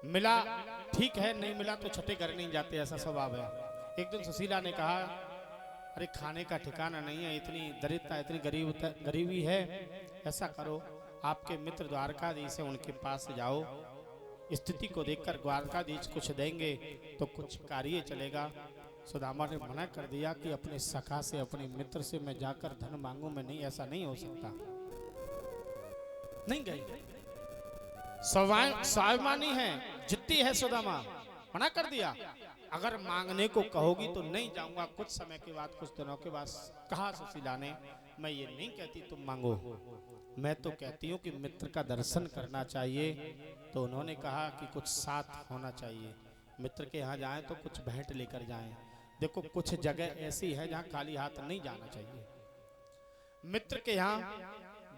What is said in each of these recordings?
मिला ठीक है, नहीं मिला तो छठे घर नहीं जाते, ऐसा स्वभाव है। एक दिन सुशीला ने कहा, अरे खाने का ठिकाना नहीं है, इतनी दरिद्रता, इतनी गरीबी है, ऐसा करो आपके मित्र द्वारकाधीश है, उनके पास जाओ, स्थिति को देखकर द्वारकाधीश कुछ देंगे तो कुछ कार्य चलेगा। सुदामा ने मना कर दिया कि अपने सखा से, अपने मित्र से मैं जाकर धन मांगू, मैं नहीं, ऐसा नहीं हो सकता। नहीं गई, स्वाभिमानी है, जिद्दी है सुदामा, मना कर दिया। अगर मांगने को कहोगी तो नहीं जाऊंगा। कुछ समय के बाद, कुछ दिनों के बाद कहा सुशीला ने, मैं ये नहीं कहती तुम मांगो, मैं तो कहती हूँ कि मित्र का दर्शन करना चाहिए। तो उन्होंने कहा कि कुछ साथ होना चाहिए, मित्र के यहाँ जाएं तो कुछ भेंट लेकर जाएं। देखो कुछ जगह ऐसी है जहाँ खाली हाथ नहीं जाना चाहिए। मित्र के यहाँ,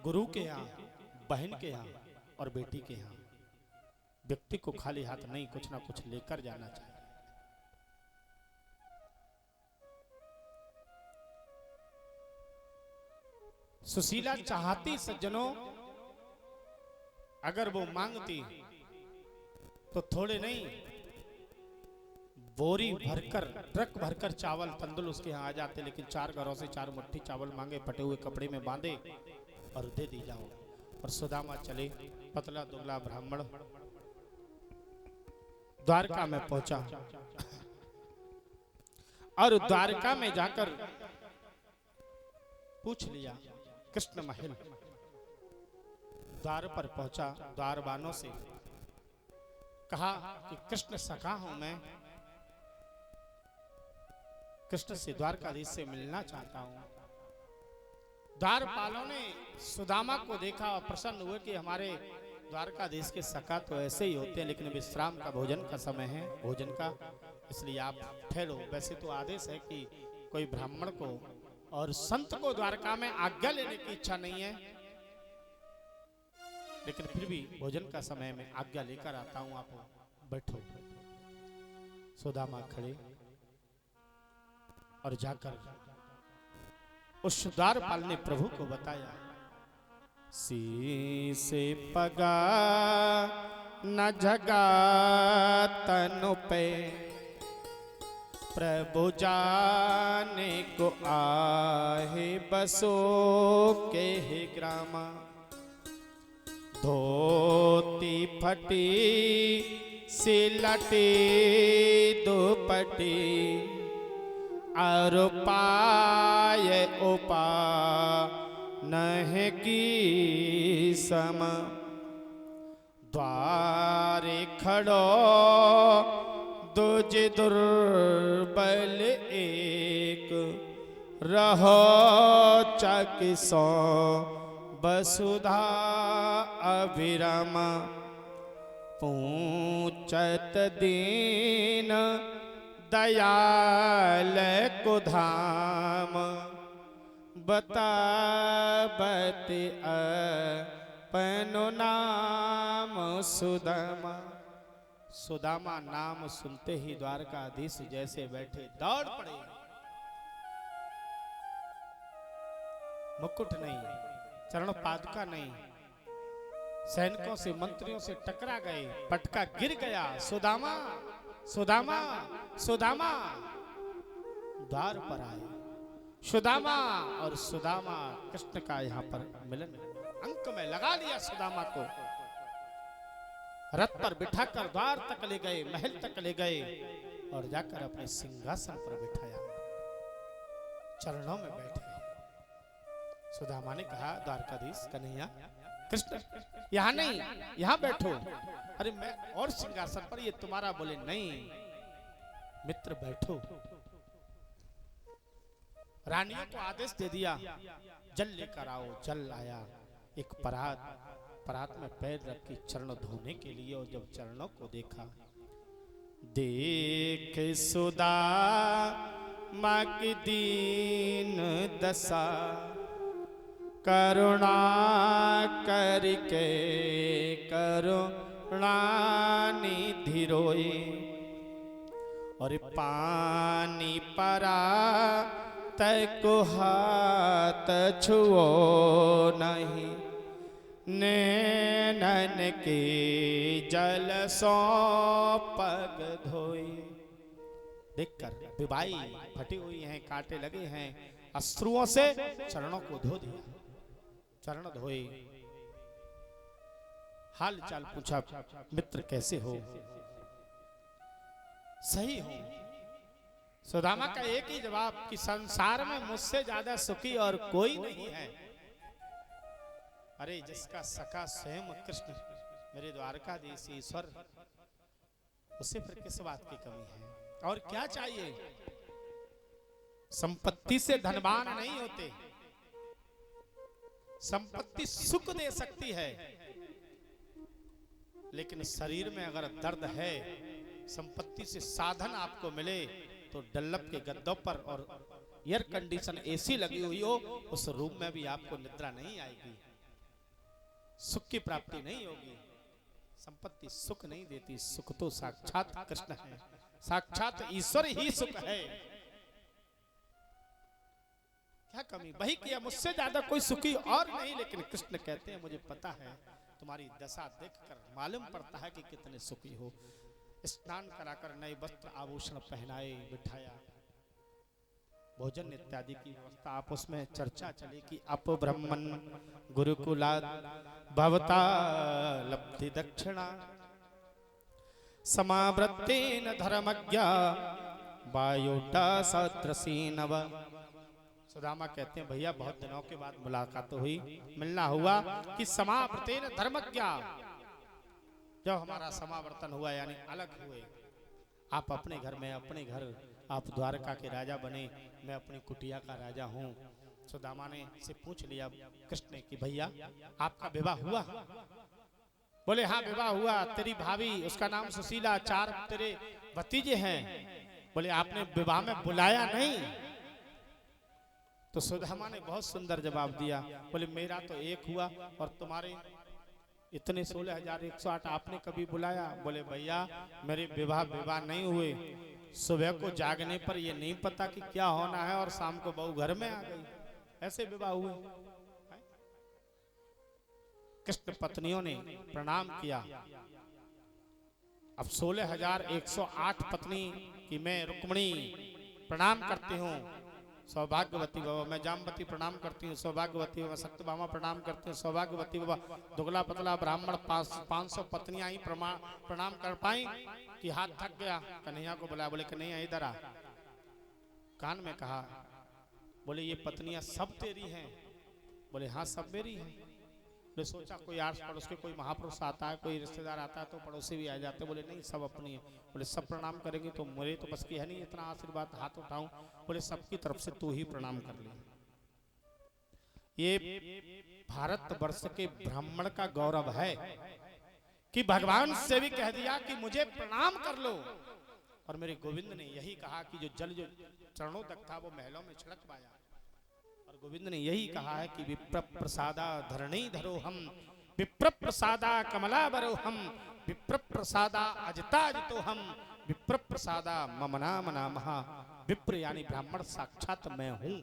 गुरु के यहाँ, बहन के यहाँ और बेटी के यहाँ व्यक्ति को खाली हाथ नहीं, कुछ ना कुछ लेकर जाना चाहिए। सुशीला चाहती सज्जनों, अगर वो मांगती तो थोड़े नहीं, बोरी भरकर, ट्रक भरकर चावल तंदुल उसके यहाँ आ जाते, लेकिन 4 घरों से 4 मुट्ठी चावल मांगे, फटे हुए कपड़े में बांधे और दे दी जाओ। और सुदामा चले, पतला दुबला ब्राह्मण द्वारका में पहुंचा और द्वारका में जाकर पूछ लिया, कृष्ण महल, द्वार पर पहुंचा, द्वारबानों से कहा कि कृष्ण सखा हूं मैं, कृष्ण से, द्वारकाधीश से मिलना चाहता हूं। द्वारपालों ने सुदामा को देखा और प्रसन्न हुए कि हमारे द्वारकाधीश के सखा तो ऐसे ही होते हैं, लेकिन विश्राम का, भोजन का समय है, भोजन का, इसलिए आप ठहरो। वैसे तो आदेश है कि कोई ब्राह्मण को और संत को द्वारका में आज्ञा लेने की इच्छा नहीं है, लेकिन फिर भी भोजन का समय में आज्ञा लेकर आता हूं, आप बैठो। सुदामा खड़े और जाकर उस द्वारपाल ने प्रभु को बताया, से पगा न जगा तनु पे, प्रभु जाने को आहे बसो के ग्रामा, धोती फटी सिलटी दुपटी, और पाए उपा नह की सम, द्वारे खड़ो दुज दुर्बल एक, रहो चक सो वसुधा अभिराम, पूछत दीन दयाल को धाम, बताबत अपनो नाम सुदामा। सुदामा नाम सुनते ही द्वारकाधीश जैसे बैठे दौड़ पड़े, मुकुट नहीं, चरण पादुका नहीं, सैनिकों से, मंत्रियों से टकरा गए, पटका गिर गया, सुदामा सुदामा सुदामा, द्वार पर आए सुदामा, और सुदामा कृष्ण का यहाँ पर मिलन अंक में लगा लिया। सुदामा को रथ पर बिठाकर द्वार तक ले गए, महल तक ले गए और जाकर अपने सिंहासन पर बिठाया, चरणों में बैठे। सुदामा ने कहा, द्वारकाधीश कन्हैया, कृष्ण यहाँ नहीं, यहाँ बैठो। अरे मैं और सिंहासन पर, ये तुम्हारा। बोले नहीं मित्र बैठो। रानियों को आदेश दे दिया, जल लेकर आओ। जल आया, एक परात में पैर रख के चरण धोने के लिए, और जब चरणों को देखा, देख सुदा माँ की दीन दशा, करुणा करके करुणा निधि रोए, और पानी परा तय को हाथ छुओ नहीं, नैनन के जल सो पग धोई। देखकर विवाई फटी हुई हैं, कांटे लगे हैं, अश्रुओं से चरणों को धो दिया, चरण धोए, हाल चाल पूछा, मित्र कैसे हो? सही हो। सुदामा का एक ही जवाब कि संसार में मुझसे ज्यादा सुखी और कोई नहीं है। अरे जिसका सखा स्वयं कृष्ण, मेरे द्वारकाधीश ईश्वर, उसे फिर किस बात की कमी है? और क्या चाहिए? संपत्ति से धनवान नहीं होते। संपत्ति सुख दे सकती है, लेकिन शरीर में अगर दर्द है, संपत्ति से साधन आपको मिले तो डल्लप के गद्दों पर और एयर कंडीशन एसी लगी हुई हो, उस रूम में भी आपको निद्रा नहीं आएगी, सुख की प्राप्ति नहीं होगी। संपत्ति सुख नहीं देती, सुख तो साक्षात कृष्ण है, साक्षात ईश्वर ही सुख है। क्या कमी? वही किया, मुझसे ज्यादा कोई सुखी और नहीं। लेकिन कृष्ण कहते हैं मुझे पता है, तुम्हारी दशा देखकर मालूम पड़ता है कि कितने सुखी हो। स्नान कराकर नए वस्त्र आभूषण पहनाए, बिठाया, भोजन इत्यादि की व्यवस्था। आप उसमें चर्चा चली कि अप ब्रह्मन गुरुकुलात् भवता लब्धि दक्षिणा समावृत्तेन धर्मज्ञा वायुटा सदृशीनव। सुदामा कहते हैं भैया बहुत दिनों के बाद मुलाकात हुई, मिलना हुआ कि समावृत्तेन धर्मज्ञा, जब हमारा समावर्तन हुआ यानी अलग हुए, आप अपने घर में, अपने घर, आप द्वारका के राजा बने, मैं अपनी कुटिया का राजा हूँ। सुदामा ने से पूछ लिया कृष्ण कि भैया आपका विवाह हुआ? बोले हाँ विवाह हुआ। तेरी भाभी, उसका नाम सुशीला, 4 तेरे भतीजे हैं। बोले आपने विवाह में बुलाया नहीं? तो सुदामा ने बहुत सुंदर जवाब दिया, बोले मेरा तो एक हुआ और तुम्हारे इतने 16,108 आपने कभी बुलाया? बोले भैया मेरे विवाह नहीं हुए, सुबह को जागने पर ये नहीं पता कि क्या होना है और शाम को बहू घर में आ गई, ऐसे विवाह हुए। कृष्ण पत्नियों ने प्रणाम किया। अब 16,108 पत्नी की मैं रुक्मिणी प्रणाम करती हूँ, सौभाग्यवती बाबा, मैं जामवती प्रणाम करती हूँ, सौभाग्यवती बाबा, सत्यभामा प्रणाम करती हूँ, सौभाग्यवती बाबा, दुगला पतला ब्राह्मण 500 पत्नियां ही प्रणाम कर पाई कि हाथ थक गया। कन्हैया को बुलाया, बोले कन्हैया इधर आ। कान में कहा, बोले ये पत्नियां सब तेरी हैं? बोले हाँ सब मेरी हैं। बोले सोचा कोई आस पड़ोस के कोई महापुरुष आता है, कोई रिश्तेदार आता है तो पड़ोसी भी आ जाते। बोले नहीं सब अपनी है। बोले सब प्रणाम करेंगे तो मेरे तो बस की है नहीं इतना आशीर्वाद, हाथ उठाऊं? बोले सबकी तरफ से तू ही प्रणाम कर ले। ये भारत वर्ष के ब्राह्मण का गौरव है कि भगवान से भी कह दिया कि मुझे प्रणाम कर लो। और मेरे गोविंद ने यही कहा कि जो जल जो चरणों तक था वो महलों में छिड़क पाया। और गोविंद ने यही कहा है कि विप्र प्रसादा धरणी धरो हम, विप्र प्रसादा कमला बरो हम, विप्र प्रसादा अजिता अजितो हम, विप्र प्रसादा मम नाम नामः। विप्र यानी ब्राह्मण साक्षात मैं हूं।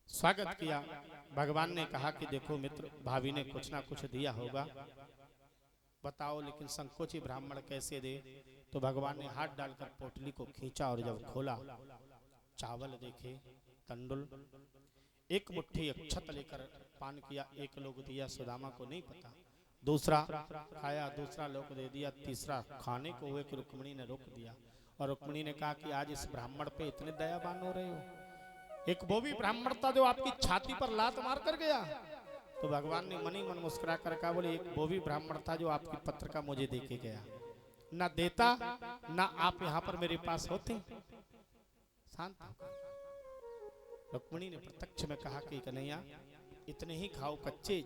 स्वागत किया। भगवान ने कहा कि देखो मित्र, भाभी ने कुछ ना कुछ दिया होगा, बताओ लेकिन संकोची ब्राह्मण कैसे दे? तो भगवान ने हाथ डालकर पोटली को खींचा और जब खोला, चावल देखे, तंडुल, एक मुट्ठी अक्षत लेकर पान किया। एक लोग दिया, सुदामा को नहीं पता, दूसरा खाया, दूसरा लोग दे दिया, तीसरा खाने को हुए कि रुक्मिणी ने रोक दिया। और रुक्मिणी ने कहा कि आज इस ब्राह्मण पे इतने दयावान हो रहे हो? एक वो भी ब्राह्मण था जो आपकी छाती पर लात मार कर गया। तो भगवान ने मनी मन मुस्कुरा कर कहा, बोले एक वो भी ब्राह्मण था जो आपकी पत्र का मुझे दे के गया, ना देता ना आप यहाँ पर मेरे पास होते। शांत। रुक्मिणी ने प्रत्यक्ष में कहा कि कन्हैया इतने ही खाओ, कच्चे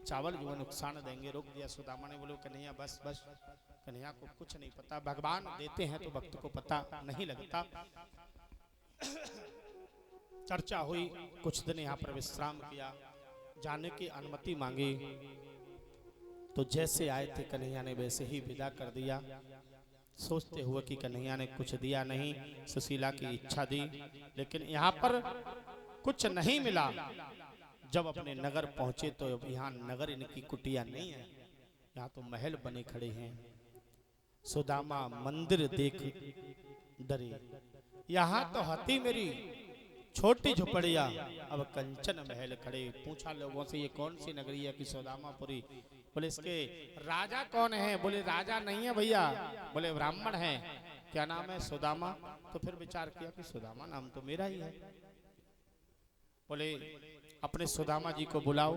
चावल जो नुकसान देंगे। रोक दिया। सुदामा ने बोले कन्हैया बस बस, कन्हैया को कुछ नहीं पता, भगवान देते हैं तो भक्त को पता नहीं लगता। चर्चा हुई, कुछ दिन यहाँ पर विश्राम किया, जाने की अनुमति मांगी तो जैसे आए थे कन्हैया ने वैसे ही विदा कर दिया, सोचते हुए कि कन्हैया ने कुछ दिया नहीं, सुशीला की इच्छा दी। लेकिन यहाँ पर कुछ नहीं मिला। जब अपने नगर पहुंचे तो अब यहाँ नगर इनकी कुटिया नहीं है, यहाँ तो महल बने खड़े हैं। सुदामा मंदिर देख डरे, यहाँ तो हती मेरी छोटी झुपड़िया, अब कंचन महल खड़े। पूछा लोगों से ये कौन सी नगरी है कि सुदामापुरी। बोले इसके राजा कौन है? बोले राजा नहीं है भैया, बोले ब्राह्मण है। क्या नाम है? सुदामा। तो फिर विचार किया कि सुदामा नाम तो मेरा ही है। बोले अपने सुदामा जी को बुलाओ।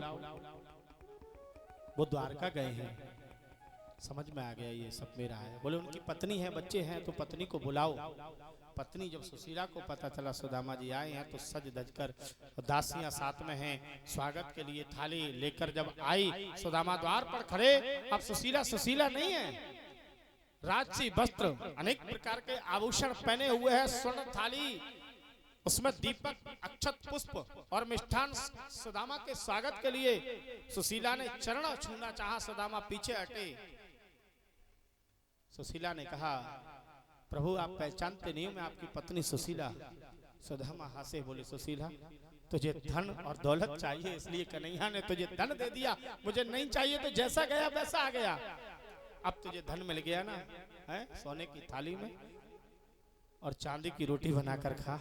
वो द्वारका गए हैं, समझ में आ गया ये सब मेरा है। बोले उनकी पत्नी है, बच्चे हैं, तो पत्नी को बुलाओ। पत्नी जब सुशीला को पता चला सुदामा जी आए हैं तो सज धज कर, दासियां साथ में हैं, स्वागत के लिए थाली लेकर जब आई, सुदामा द्वार पर खड़े। अब सुशीला नहीं है, राजसी वस्त्र, अनेक प्रकार के आभूषण पहने हुए हैं, स्वर्ण थाली, उसमें दीपक, अक्षत, पुष्प और मिष्ठान। सुदामा के स्वागत के लिए सुशीला ने चरण छूना चाहा, सुदामा पीछे हटे। सुशीला ने कहा प्रभु आप पहचानते नहीं हो, मैं आपकी पत्नी सुशीला। सुदामा हंसे, बोले सुशीला तुझे धन और दौलत चाहिए इसलिए कन्हैया ने तुझे धन दे दिया, मुझे नहीं चाहिए तो जैसा गया वैसा आ गया। अब तुझे धन मिल गया ना, है सोने की थाली में और चांदी की रोटी बनाकर खा,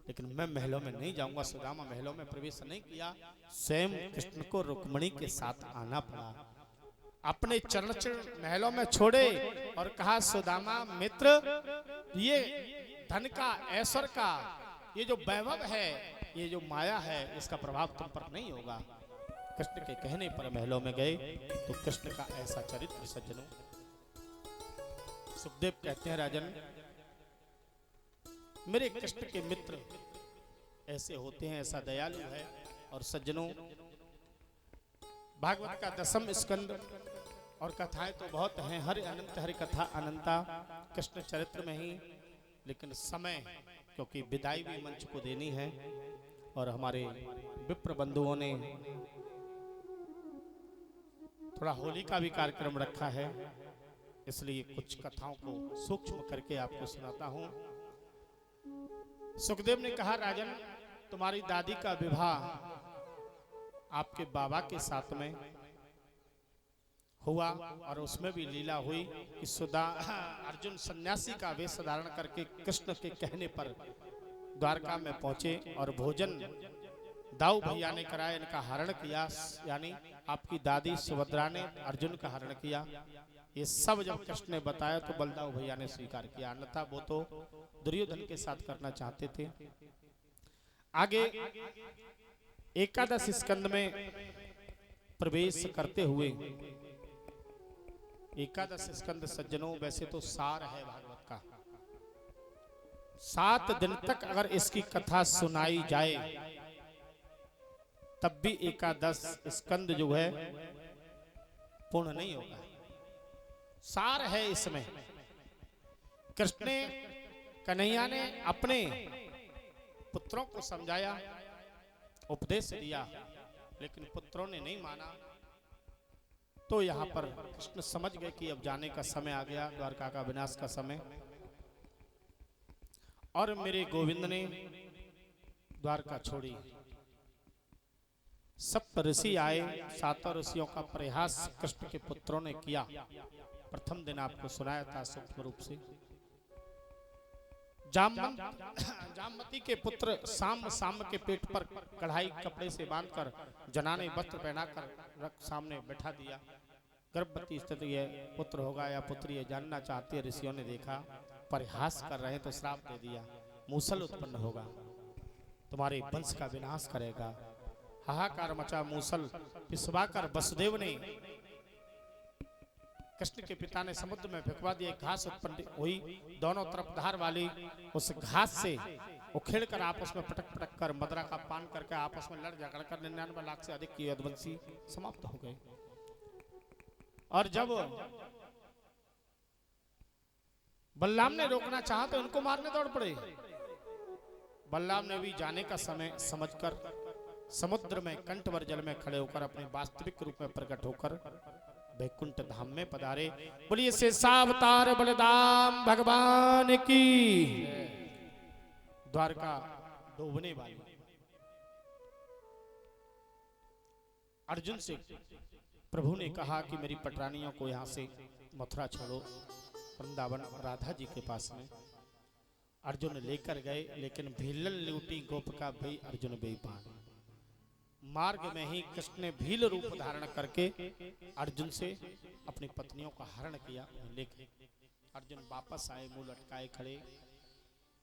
लेकिन मैं महलों में नहीं जाऊंगा। सुदामा महलों में प्रवेश नहीं किया, स्वयं कृष्ण को रुक्मिणी के साथ आना पड़ा। अपने चरण महलों में छोड़े और कहा सुदामा मित्र, ये धन का, ऐश्वर्य का, ये जो वैभव है, ये जो माया है, इसका प्रभाव तुम पर नहीं होगा। कृष्ण के कहने पर महलों में गए तो कृष्ण का ऐसा चरित्र सज्जनों। सुखदेव कहते हैं राजन, मेरे कृष्ण के मित्र ऐसे होते हैं, ऐसा दयालु है। और सज्जनों भागवत का 10वां स्कंद और कथाएं तो बहुत हैं, हर अनंत हरि कथा अनंता कृष्ण चरित्र में ही, लेकिन समय क्योंकि विदाई भी मंच को देनी है और हमारे विप्र बंधुओं ने थोड़ा होली का भी कार्यक्रम रखा है, इसलिए कुछ कथाओं को सूक्ष्म करके आपको सुनाता हूं। सुखदेव ने कहा राजन, तुम्हारी दादी का विवाह आपके बाबा के साथ में हुआ और उसमें भी लीला हुई कि अर्जुन सन्यासी का वेश धारण करके कृष्ण के कहने पर द्वारका में पहुंचे और भोजन दाऊ भैया ने कराया, इनका हरण किया, यानी आपकी दादी सुभद्रा ने अर्जुन का हरण किया। ये सब जब कृष्ण ने बताया तो बलदाऊ भैया ने स्वीकार किया, अन्यथा वो तो दुर्योधन के साथ करना चाहते थे। आगे एकादश स्कंद में प्रवेश करते हुए, एकादश स्कंद सज्जनों वैसे तो सार है भागवत का, 7 दिन तक अगर इसकी कथा सुनाई जाए तब भी एकादश स्कंद जो है पूर्ण नहीं होगा। सार है इसमें। कृष्ण ने, कन्हैया ने अपने पुत्रों को समझाया, उपदेश दिया, लेकिन पुत्रों ने नहीं माना। तो यहाँ पर कृष्ण समझ गए कि अब जाने का समय आ गया, द्वारका का विनाश का समय। और मेरे गोविंद ने द्वारका छोड़ी। सप्त ऋषि आए, 7 ऋषियों का प्रयास कृष्ण के पुत्रों ने किया। प्रथम दिन आपको सुनाया था सूक्ष्म रूप से। जामवती के पुत्र साम के पेट पर कढ़ाई कपड़े से बांधकर जनाने वस्त्र पहनाकर सामने बैठा दिया। गर्भवती स्थिति है, पुत्र होगा या पुत्री है जानना चाहती है। ऋषियों ने देखा परिहास कर रहे तो श्राप दे दिया, मूसल उत्पन्न होगा, तुम्हारे वंश का विनाश करेगा। हाहाकार मचा, मूसल पिसवाकर वसुदेव ने, कृष्ण के पिता ने समुद्र में फेंकवा दिया। घास उत्पन्न हुई, दोनों तरफ धार वाली, उस घास से उखेड़ कर आपस में पटक पटक कर मदरा का पान करके आपस में लड़ झगड़ कर 99 लाख से अधिक की यदुवंशी समाप्त हो गए। और जब बलराम ने रोकना चाहा तो इनको मारने दौड़ पड़े। बलराम ने भी जाने का समय समझकर समुद्र में कंठभर जल में खड़े होकर अपने वास्तविक रूप में प्रकट होकर वैकुंठ धाम में पधारे। बोलिए शेषावतार बलदाम भगवान की। द्वारका डूबने वाली। अर्जुन से प्रभु ने कहा कि मेरी पटरानियों को यहाँ से मथुरा छोड़ो, वृंदावन राधा जी के पास में। अर्जुन लेकर गए, लेकिन भीलन लूटी गोपिका भई अर्जुन बेईमान। मार्ग में ही कृष्ण ने भील रूप धारण करके अर्जुन से अपनी पत्नियों का हरण किया, लेकर अर्जुन वापस आए, मुंह लटकाए खड़े।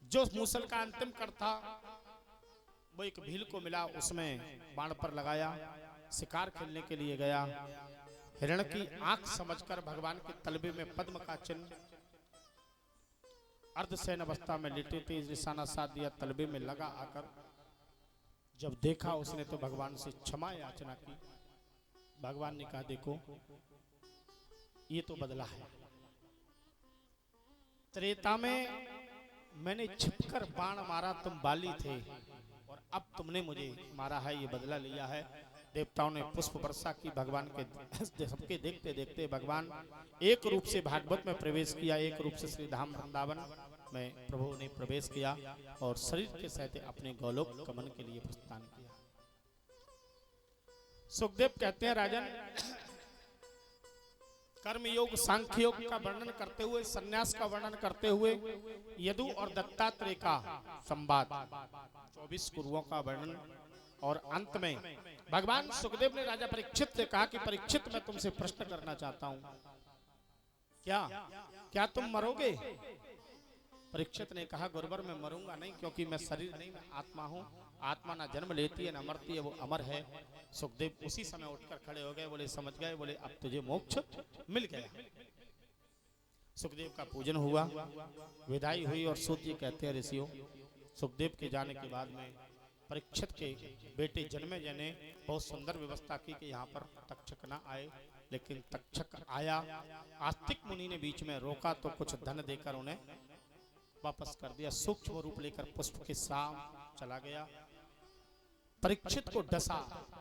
जो मूसल का अंतिम कर था वो एक भील को मिला, उसमें बाण पर लगाया, शिकार खेलने के लिए गया। हिरण की आंख समझकर भगवान के तलबे में पद्म का चिन्ह, अर्धशयन अवस्था में लेटे थे, निशाना साध दिया, तलबे में लगा आकर। जब देखा उसने तो भगवान से क्षमा याचना की। भगवान ने कहा देखो ये तो बदला है। त्रेता में मैंने छिपकर बाण मारा, तुम बाली थे, और अब तुमने मुझे मारा है, ये बदला लिया है। देवताओं ने पुष्प वर्षा की। भगवान के सबके देखते देखते भगवान एक रूप से भागवत में प्रवेश किया, एक रूप से श्री धाम वृंदावन में प्रभु ने प्रवेश किया और शरीर के सहित अपने गोलोक गमन के लिए प्रस्थान किया। सुखदेव कहते हैं राजन, कर्मयोग सांख्य योग का वर्णन करते हुए, सन्यास का वर्णन करते हुए, यदु और दत्तात्रेय का संवाद, 24 गुरुओं का वर्णन, और अंत में भगवान सुखदेव ने राजा परीक्षित से कहा कि परीक्षित मैं तुमसे प्रश्न करना चाहता हूं, क्या तुम मरोगे? परीक्षित ने कहा गुरुवर मैं मरूंगा नहीं, क्योंकि मैं शरीर नहीं, मैं आत्मा हूं। आत्मा ना जन्म लेती है ना मरती है, वो अमर है। सुखदेव उसी समय उठकर खड़े हो गए, बोले समझ गए, बोले अब तुझे मोक्ष मिल गया। सुखदेव का पूजन हुआ, विदाई हुई, और सूत जी कहते हैं ऋषियों, सुखदेव के जाने के बाद में परीक्षित के बेटे जन्मेजय ने बहुत सुंदर व्यवस्था की कि यहाँ पर तक्षक ना आए, लेकिन तक्षक आया। आस्तिक मुनि ने बीच में रोका तो कुछ धन देकर उन्हें वापस कर दिया। सूक्ष्म रूप लेकर पुष्प के साम चला गया। परीक्षित को डसा,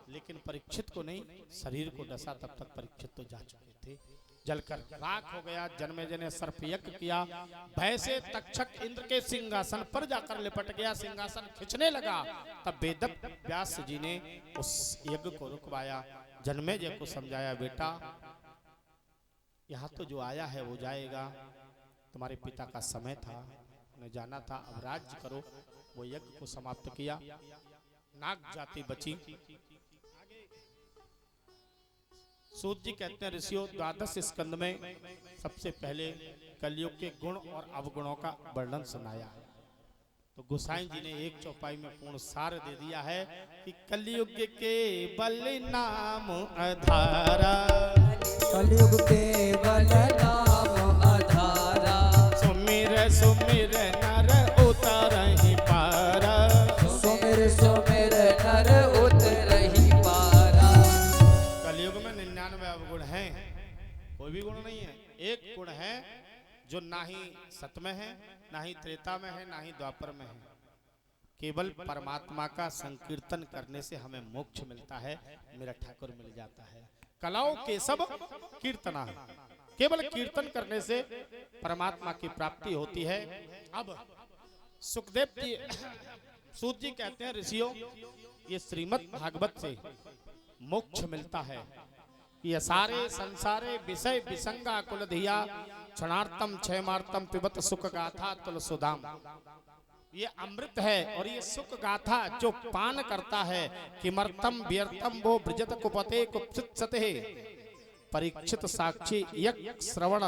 लेकिन परीक्षित को नहीं, शरीर को डसा। तब तक परीक्षित तो जा चुके थे, जलकर राख हो गया। जन्मेजय ने सर्प यज्ञ किया, भय से तक्षक इंद्र के सिंहासन पर जाकर लिपट गया। सिंहासन खिंचने लगा, तब वेद व्यास जी ने उस यज्ञ को रुकवाया। जन्मेजय को समझाया, बेटा यहाँ तो जो आया है वो जाएगा, तुम्हारे पिता का समय था, उन्हें जाना था, अब राज्य करो। वो यज्ञ को समाप्त किया, नाग जाति बची। सूत जी कहते हैं ऋषियों, द्वादश स्कंद में सबसे पहले कलयुग के गुण और अवगुणों का वर्णन सुनाया है। तो गोसाई जी ने एक चौपाई में पूर्ण सार दे दिया है कि कलयुग के बल नाम आधारा, कलयुग के बल नाम आधारा, सुमिर सुमिर नर उतरहि पारा, सुमिर सुमिर नर उतरहि पारा। कलयुग में 99 अवगुण हैं, कोई भी गुण नहीं है। एक गुण है जो ना ही सत में है, ना ही त्रेता में है, ना ही द्वापर में है। केवल परमात्मा का संकीर्तन करने से हमें मोक्ष मिलता है, मेरा ठाकुर मिल जाता है। कलाओं के सब कीर्तना है, केवल कीर्तन करने से परमात्मा की प्राप्ति होती है। अब सुखदेव जी सूत जी कहते हैं ऋषियों, ये श्रीमद् भागवत से मोक्ष मिलता है। ये सारे संसारे विषय विसंगा कुल धिया, क्षणार्थम क्षयमार्थम पिबत सुख गाथा तुल सुदाम। ये अमृत है और ये सुख गाथा जो पान करता है, किमर्थम व्यर्थम वो ब्रजत कुपते कुप्सित सते। परीक्षित साक्षी यक श्रवण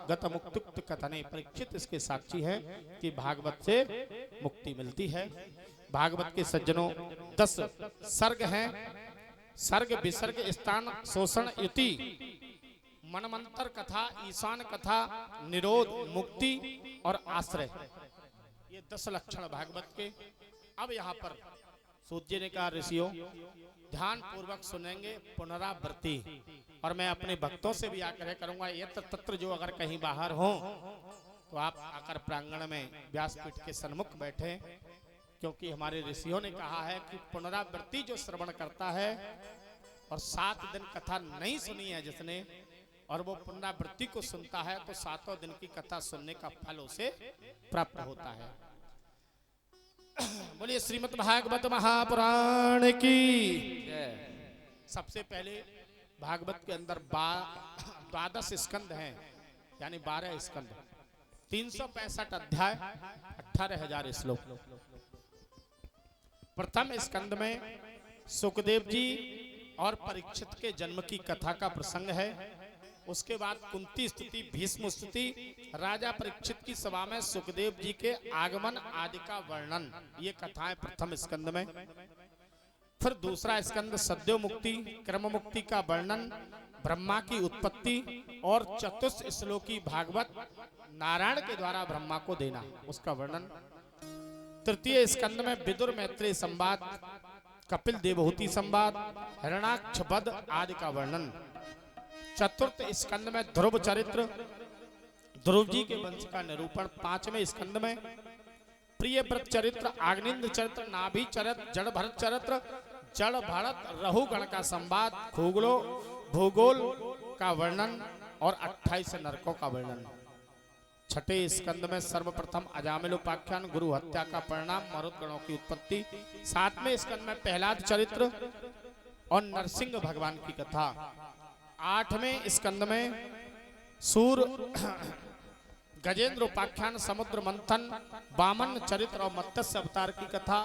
गत मुक्ति कथने। परीक्षित इसके साक्षी है कि भागवत से मुक्ति मिलती है। भागवत के सज्जनों 10 सर्ग हैं। सर्ग विसर्ग स्थान शोषण युति, मनमंत्र कथा, ईशान कथा, निरोध, मुक्ति और आश्रय, ये 10 लक्षण भागवत के। अब यहाँ पर सूत जी ने कहा ऋषियों ध्यान पूर्वक सुनेंगे, पुनरावृत्ति। और मैं अपने भक्तों से भी आग्रह करूंगा, ये तत्र जो अगर कहीं बाहर हो तो आप आकर प्रांगण में व्यासपीठ के सन्मुख बैठे, क्योंकि हमारे ऋषियों ने कहा है कि पुनरावृत्ति जो श्रवण करता है और 7 दिन कथा नहीं सुनी है जिसने, और वो पुनरावृत्ति को सुनता है, तो 7वें दिन की कथा सुनने का फल उसे प्राप्त होता है। बोलिए श्रीमद् भागवत महापुराण की। सबसे पहले भागवत के अंदर 12 स्कंद हैं, यानी 12 स्कंद, 365 अध्याय, 18,000 श्लोक। प्रथम स्कंद में सुखदेव जी और परीक्षित के जन्म की कथा का प्रसंग है। उसके बाद कुंती स्तुति, भीष्म स्तुति, राजा परीक्षित की सभा में सुखदेव जी के आगमन आदि का वर्णन, ये कथाएं प्रथम स्कंद में। फिर दूसरा स्कंद सद्यो मुक्ति, क्रम मुक्ति का वर्णन, ब्रह्मा की उत्पत्ति और चतुर्थ श्लोकी भागवत नारायण के द्वारा ब्रह्मा को देना, उसका वर्णन। तृतीय स्कंद में विदुर मैत्रेय संवाद, कपिल देवहूति संवाद, हिरण्याक्ष वध आदि का वर्णन। चतुर्थ स्कंद में ध्रुव चरित्र, ध्रुव जी के वंश का निरूपण। पांचवें स्कंद में प्रियव्रत चरित्र, आग्निंद्र चरित्र, नाभि चरित्र, जड़ भरत चरित्र, जड़ भरत रहुगण का संवाद, भूगोल का वर्णन और 28 नरकों का वर्णन। छठे स्कंद में सर्वप्रथम अजामिल उपाख्यान, गुरु हत्या का परिणाम, मरुदगणों की उत्पत्ति। सातवें स्कंद में प्रहलाद चरित्र और नरसिंह भगवान की कथा। आठवें स्कंद में सूर गजेंद्र उपाख्यान, समुद्र मंथन, वामन चरित्र और मत्स्य अवतार की कथा।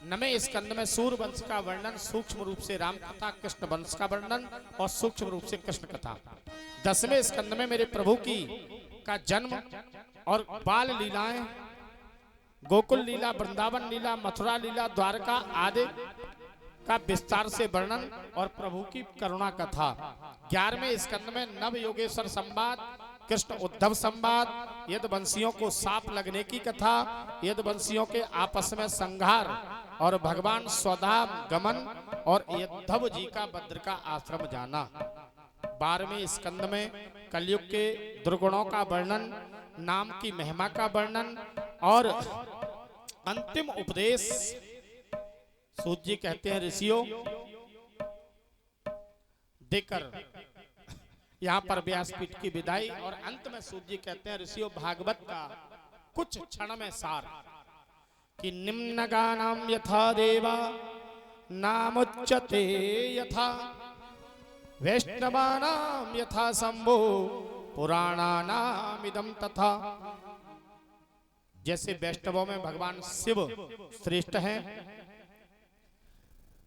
नवें स्कंद में सूर वंश का वर्णन, सूक्ष्म रूप से राम कथा, कृष्ण वंश का वर्णन और सूक्ष्म रूप से कृष्ण कथा। 10वें स्कंद में मेरे प्रभु की का जन्म और बाल लीलाएं, गोकुल लीला, वृंदावन लीला, मथुरा लीला, द्वारका आदि का विस्तार से वर्णन और प्रभु की करुणा कथा। 11वें स्कंद में नव योगेश्वर संवाद, कृष्ण उद्धव संवाद, यदुवंशियों को सांप लगने की कथा, यदुवंशियों के आपस में संघार और भगवान स्वधाम गमन और यद्धव जी का भद्र का आश्रम जाना। 12वें स्कंद में कलयुग के दुर्गुणों का वर्णन, नाम की महिमा का वर्णन और अंतिम उपदेश। सूत जी कहते हैं ऋषियों देकर यहाँ पर व्यासपीठ की विदाई, और अंत में सूत जी कहते हैं ऋषियों भागवत का कुछ क्षण में सार कि निम्न गानाम यथा देवा नामुच्यते यथा वैष्णवानाम यथा शंभो पुराणानाम इदम तथा। जैसे वैष्णवों में भगवान शिव श्रेष्ठ हैं,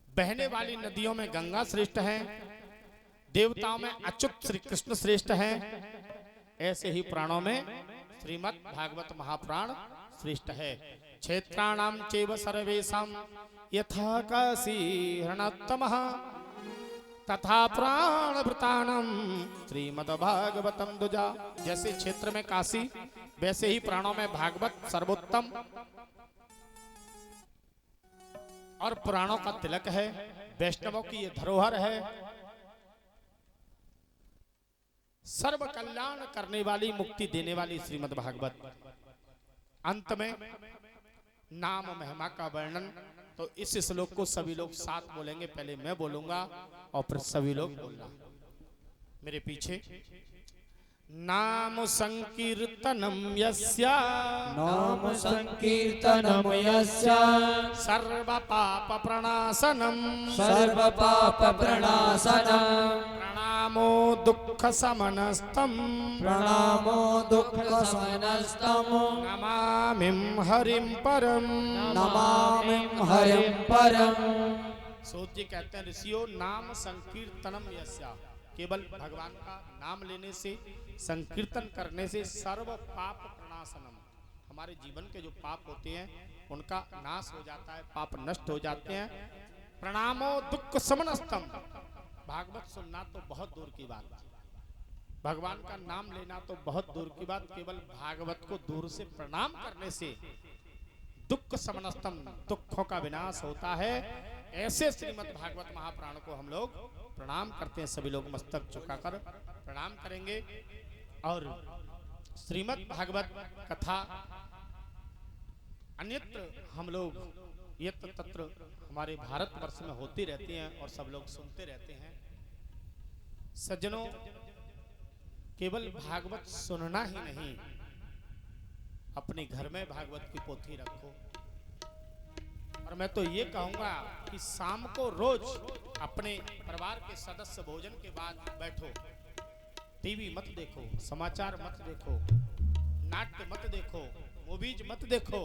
बहने वाली नदियों में गंगा श्रेष्ठ है, देवताओं में अच्युत श्री कृष्ण श्रेष्ठ हैं, ऐसे ही प्राणों में श्रीमद् भागवत महापुराण श्रेष्ठ है। क्षेत्राणाम चैव सर्वेषां यथा काशी हृणोत्तमः तथा प्राणभृतानां श्रीमद् भागवतम द्विजा। जैसे क्षेत्र में काशी, वैसे ही प्राणों में भागवत सर्वोत्तम और पुराणों का तिलक है, वैष्णवों की ये धरोहर है, सर्व कल्याण करने वाली, मुक्ति देने वाली श्रीमद् भागवत। अंत में नाम महिमा का वर्णन। तो इस श्लोक को सभी लोग साथ बोलेंगे, पहले मैं बोलूंगा और फिर सभी लोग बोलना मेरे पीछे। नाम संकीर्तनम यस्या, नाम संकीर्तनम यस्या, सर्व पाप प्रणाशनम, सर्व पाप प्रणाशनम, प्रणामो दुख समनस्तम, प्रणामो दुख समनस्तम, नमामिं हरिं परम, नमामिं हरिं परम। सूत जी कहते हैं ऋषियों नाम संकीर्तनम यस्या, केवल भगवान का नाम लेने से, संकीर्तन करने से सर्व पाप प्रणाशनम, हमारे जीवन के जो पाप होते हैं उनका नाश हो जाता है, पाप नष्ट हो जाते हैं। प्रणामो दुख समनस्तम, भागवत सुनना तो बहुत दूर की बात, भगवान का नाम लेना तो बहुत दूर की बात, केवल भागवत को दूर से प्रणाम करने से दुख समनस्तम, दुखों का विनाश होता है। ऐसे श्रीमद् भागवत महापुराण को हम लोग प्रणाम करते हैं। सभी लोग मस्तक झुकाकर प्रणाम करेंगे। और श्रीमद् भागवत कथा अन्यत्र हम लोग यत्र तत्र हमारे भारतवर्ष में होती रहती हैं और सब लोग सुनते रहते हैं। सज्जनों, केवल भागवत सुनना ही नहीं, अपने घर में भागवत की पोथी रखो, और मैं तो ये कहूंगा कि शाम को रोज अपने परिवार के सदस्य भोजन के बाद बैठो, टीवी मत देखो, समाचार मत देखो, नाट्य मत देखो, मूवीज मत देखो,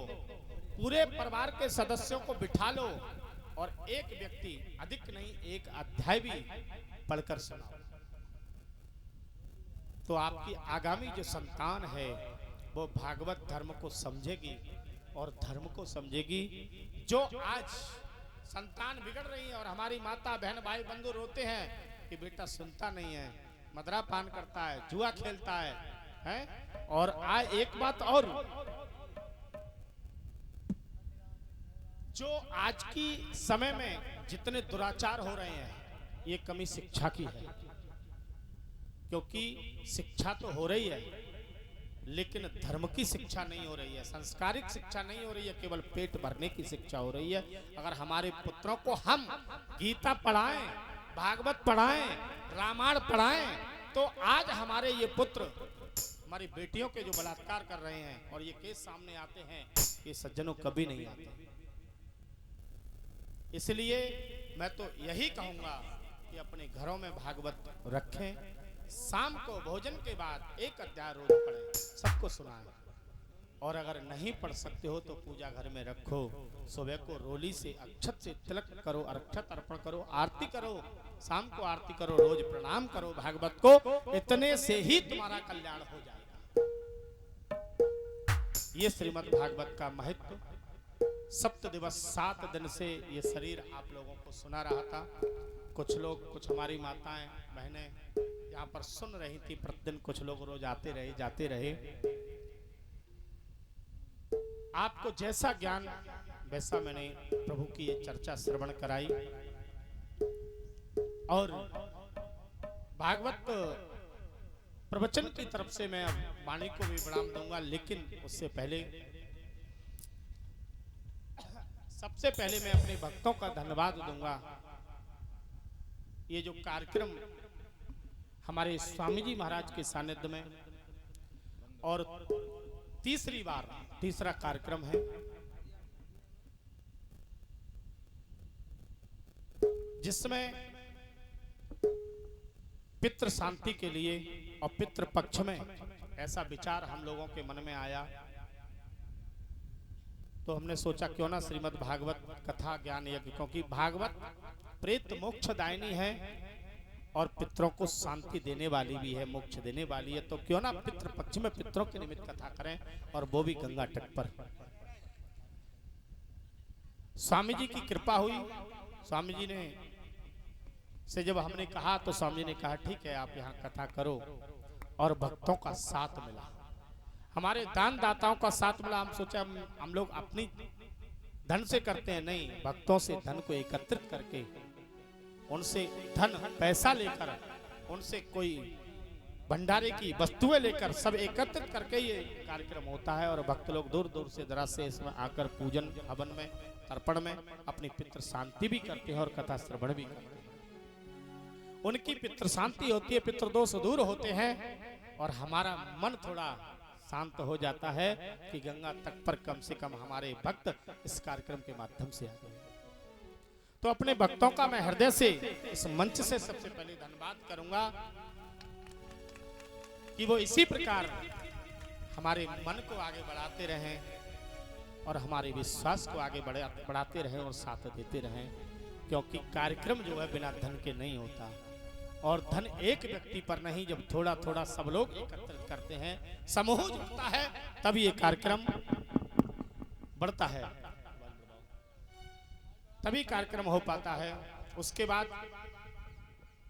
पूरे परिवार के सदस्यों को बिठा लो और एक व्यक्ति, अधिक नहीं एक अध्याय भी पढ़कर सुनाओ, तो आपकी आगामी जो संतान है वो भागवत धर्म को समझेगी और धर्म को समझेगी। जो आज संतान बिगड़ रही है और हमारी माता बहन भाई बंधु रोते हैं कि बेटा सुनता नहीं है, मदरा पान करता है, जुआ खेलता है? और आज एक बात और, जो आज की समय में जितने दुराचार हो रहे हैं ये कमी शिक्षा की है, क्योंकि शिक्षा तो हो रही है लेकिन धर्म की शिक्षा नहीं हो रही है, संस्कारिक शिक्षा नहीं हो रही है, केवल पेट भरने की शिक्षा हो रही है। अगर हमारे पुत्रों को हम गीता पढ़ाएं, भागवत पढ़ाएं, रामायण पढ़ाएं, तो आज हमारे ये पुत्र हमारी बेटियों के जो बलात्कार कर रहे हैं और ये केस सामने आते हैं, ये सज्जनों कभी नहीं आते। इसलिए मैं तो यही कहूंगा कि अपने घरों में भागवत रखें, शाम को भोजन के बाद एक अध्याय रोज पढ़ें, सबको सुनाएं, और अगर नहीं पढ़ सकते हो तो पूजा घर में रखो, सुबह को रोली से अक्षत से तिलक करो, अक्षत अर्पण करो, आरती करो, शाम को आरती करो, रोज प्रणाम करो भागवत को, इतने से ही तुम्हारा कल्याण हो जाएगा। ये श्रीमद् भागवत का महत्व, 7 दिवस 7 दिन से ये शरीर आप लोगों को सुना रहा था। कुछ लोग, कुछ हमारी माताएं बहनें यहाँ पर सुन रही थी प्रतिदिन, कुछ लोग रोज आते रहे जाते रहे। आपको जैसा ज्ञान वैसा मैंने प्रभु की ये चर्चा श्रवण कराई, और भागवत प्रवचन की तरफ से मैं वाणी को भी विराम दूंगा, लेकिन उससे पहले सबसे पहले मैं अपने भक्तों का धन्यवाद दूंगा। ये जो कार्यक्रम हमारे स्वामी जी महाराज के सानिध्य में और तीसरा कार्यक्रम है, जिसमें पितृ शांति के लिए और पितृ पक्ष में ऐसा विचार हम लोगों के मन में आया, तो हमने सोचा क्यों ना श्रीमद् भागवत कथा ज्ञान यज्ञ, क्योंकि भागवत प्रेत मोक्षदायिनी है और पितरों को शांति देने वाली भी है, मोक्ष देने वाली है, तो क्यों ना पितृ पक्ष में पितरों के निमित्त कथा करें, और वो भी गंगा तट पर। स्वामी जी की कृपा हुई, स्वामी जी ने से जब हमने कहा तो स्वामी जी ने कहा ठीक है आप यहाँ कथा करो, और भक्तों का साथ मिला, हमारे दान दाताओं का साथ मिला। हम सोचा हम लोग अपनी धन से करते हैं, नहीं, भक्तों से धन को एकत्रित करके, उनसे धन पैसा लेकर, उनसे कोई भंडारे की वस्तुएं लेकर, सब एकत्रित करके ये कार्यक्रम होता है। और भक्त लोग दूर दूर से दराज से इसमें आकर पूजन हवन में, तर्पण में अपनी पितृ शांति भी करते हैं और कथा श्रवण भी करते हैं। उनकी पितृ शांति होती है, पितृ दोष दूर होते हैं, और हमारा मन थोड़ा शांत हो जाता है कि गंगा तट पर कम से कम हमारे भक्त इस कार्यक्रम के माध्यम से आ गए। तो अपने भक्तों का मैं हृदय से इस मंच से सबसे पहले धन्यवाद करूंगा कि वो इसी प्रकार हमारे मन को आगे बढ़ाते रहें और हमारे विश्वास को आगे बढ़ाते रहें और साथ देते रहें, क्योंकि कार्यक्रम जो है बिना धन के नहीं होता, और धन एक व्यक्ति पर नहीं, जब थोड़ा थोड़ा सब लोग एकत्रित करते हैं, समूह जुटता है, तब ये कार्यक्रम बढ़ता है, तभी कार्यक्रम हो पाता है। उसके बाद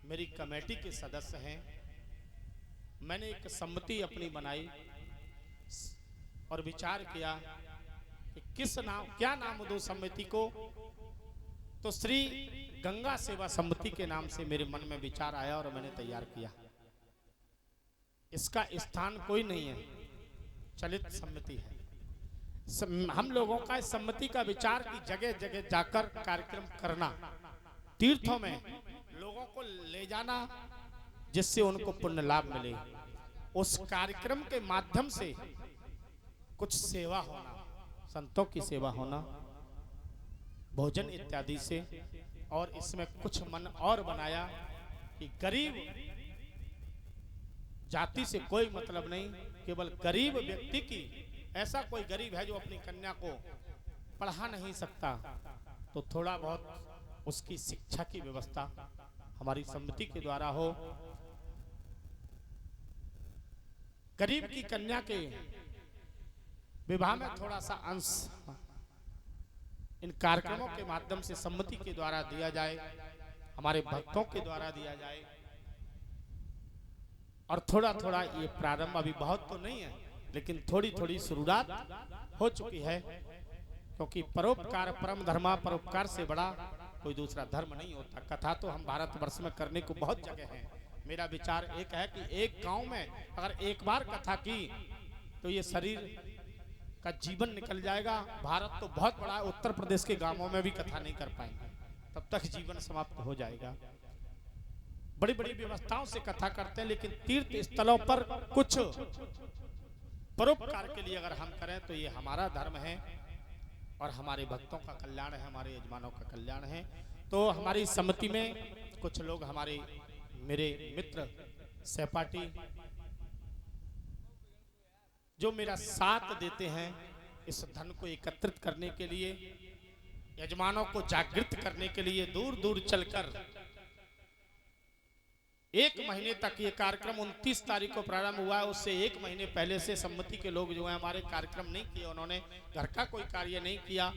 मेरी कमेटी के सदस्य हैं, मैंने एक सम्मति अपनी बनाई और विचार किया कि क्या नाम दो समिति को, तो श्री गंगा सेवा समिति के नाम से मेरे मन में विचार आया और मैंने तैयार किया। इसका स्थान कोई नहीं है, चलित समिति है। हम लोगों का इस सम्मति का विचार की जगह जगह जाकर कार्यक्रम करना, तीर्थों में लोगों को ले जाना, जिससे उनको पुण्य लाभ मिले, उस कार्यक्रम के माध्यम से कुछ सेवा होना, संतों की सेवा होना, भोजन इत्यादि से, और इसमें कुछ मन और बनाया कि गरीब जाति से कोई मतलब नहीं, केवल गरीब व्यक्ति की, ऐसा कोई गरीब है जो अपनी कन्या को पढ़ा नहीं सकता, तो थोड़ा बहुत उसकी शिक्षा की व्यवस्था हमारी समिति के द्वारा हो। गरीब की कन्या के विवाह में थोड़ा सा अंश इन कार्यक्रमों के माध्यम से समिति के द्वारा दिया जाए, हमारे भक्तों के द्वारा दिया जाए। और थोड़ा थोड़ा ये प्रारंभ अभी बहुत तो नहीं है, लेकिन थोड़ी थोड़ी शुरुआत हो चुकी है, क्योंकि परोपकार परम धर्मा, परोपकार से बड़ा कोई दूसरा धर्म नहीं होता। कथा तो हम भारतवर्ष में करने को बहुत जगह है। मेरा विचार एक है कि एक गांव में अगर एक बार कथा की तो ये शरीर का जीवन निकल जाएगा। भारत तो बहुत बड़ा है, उत्तर प्रदेश के गांवों में भी कथा नहीं कर पाएंगे, तब तक जीवन समाप्त हो जाएगा। बड़ी बड़ी व्यवस्थाओं से कथा करते हैं, लेकिन तीर्थ स्थलों पर कुछ परोपकार के लिए अगर हम करें तो ये हमारा धर्म है और हमारे भक्तों का कल्याण है, हमारे यजमानों का कल्याण है। तो हमारी समिति में कुछ लोग, हमारे मेरे मित्र सहपाठी, जो मेरा साथ देते हैं इस धन को एकत्रित करने के लिए, यजमानों को जागृत करने के लिए, दूर दूर चलकर 1 महीने तक ये कार्यक्रम 29 तारीख को प्रारंभ हुआ है। उससे 1 महीने पहले से समिति के लोग जो है हमारे कार्यक्रम नहीं किए, उन्होंने घर का कोई कार्य नहीं किया।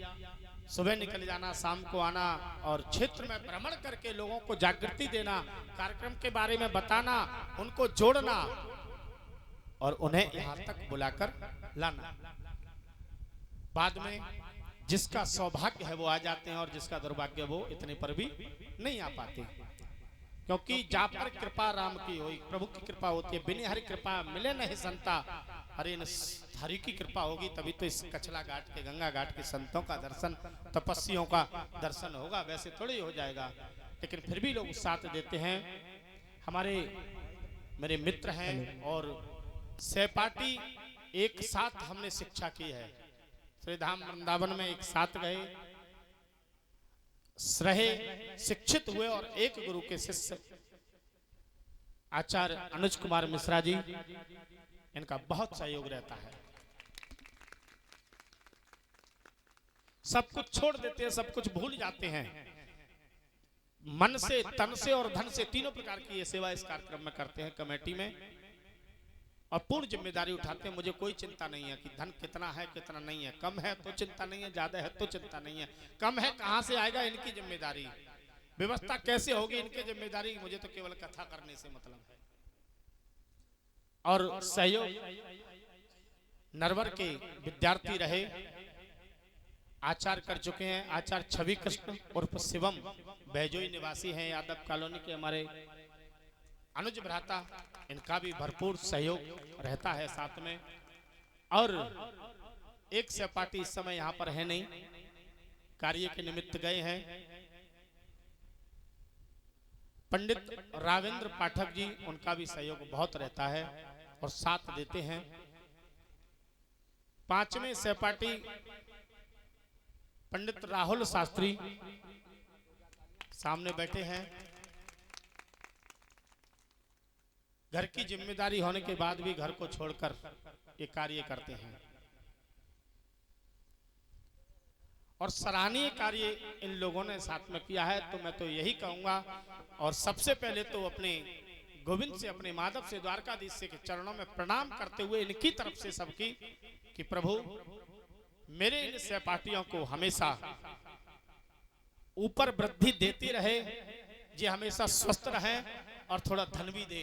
सुबह निकल जाना, शाम को आना और क्षेत्र में भ्रमण करके लोगों को जागृति देना, कार्यक्रम के बारे में बताना, उनको जोड़ना और उन्हें यहाँ तक बुलाकर लाना। बाद में जिसका सौभाग्य है वो आ जाते हैं और जिसका दुर्भाग्य वो इतने पर भी नहीं आ पाते, क्योंकि जा पर कृपा राम की होई, प्रभु की कृपा होती है। बिन हरि कृपा मिले नहीं संता, अरे हरि की कृपा होगी तभी तो इस कछला घाट के, गंगा घाट के संतों का दर्शन, तपस्वियों का दर्शन होगा, वैसे थोड़ी हो जाएगा। लेकिन फिर भी लोग साथ देते हैं। हमारे मेरे मित्र हैं और सहपाठी, एक साथ हमने शिक्षा की है। श्रीधाम वृंदावन में एक साथ गए, रहे, शिक्षित हुए और एक गुरु के शिष्य आचार्य अनुज कुमार मिश्रा जी, इनका बहुत सहयोग रहता है। सब कुछ छोड़ देते हैं, सब कुछ भूल जाते हैं। मन से, तन से और धन से, तीनों प्रकार की ये सेवा इस कार्यक्रम में करते हैं कमेटी में, और पूर्ण जिम्मेदारी उठाते हैं। मुझे कोई चिंता नहीं है कि धन कितना है कितना नहीं है, कम है तो चिंता नहीं है, ज्यादा है तो चिंता नहीं है। कम है कहां से आएगा इनकी जिम्मेदारी, व्यवस्था कैसे होगी इनकी जिम्मेदारी, मुझे तो केवल कथा करने से मतलब है। और सहयोग नरवर के विद्यार्थी रहे, आचार्य कर चुके हैं। आचार्य छवि कृष्ण उर्फ शिवम बैजोई निवासी हैं, यादव कॉलोनी के हमारे अनुज भ्राता, इनका भी भरपूर सहयोग रहता है साथ में। और एक सहपाठी इस समय यहाँ पर है नहीं, कार्य के निमित्त गए हैं, पंडित रावेंद्र पाठक जी, उनका भी सहयोग बहुत रहता है और साथ देते हैं। 5वें सहपाठी पंडित राहुल शास्त्री सामने बैठे हैं। घर की जिम्मेदारी होने के बाद भी घर को छोड़कर ये कार्य करते हैं और सराहनीय कार्य इन लोगों ने साथ में किया है। तो मैं तो यही कहूंगा, और सबसे पहले तो अपने गोविंद से, अपने माधव से, द्वारकाधीश से के चरणों में प्रणाम करते हुए इनकी तरफ से सबकी, कि प्रभु मेरे इन सहपाठियों को हमेशा ऊपर वृद्धि देती रहे, ये हमेशा स्वस्थ रहे और थोड़ा धन भी दे।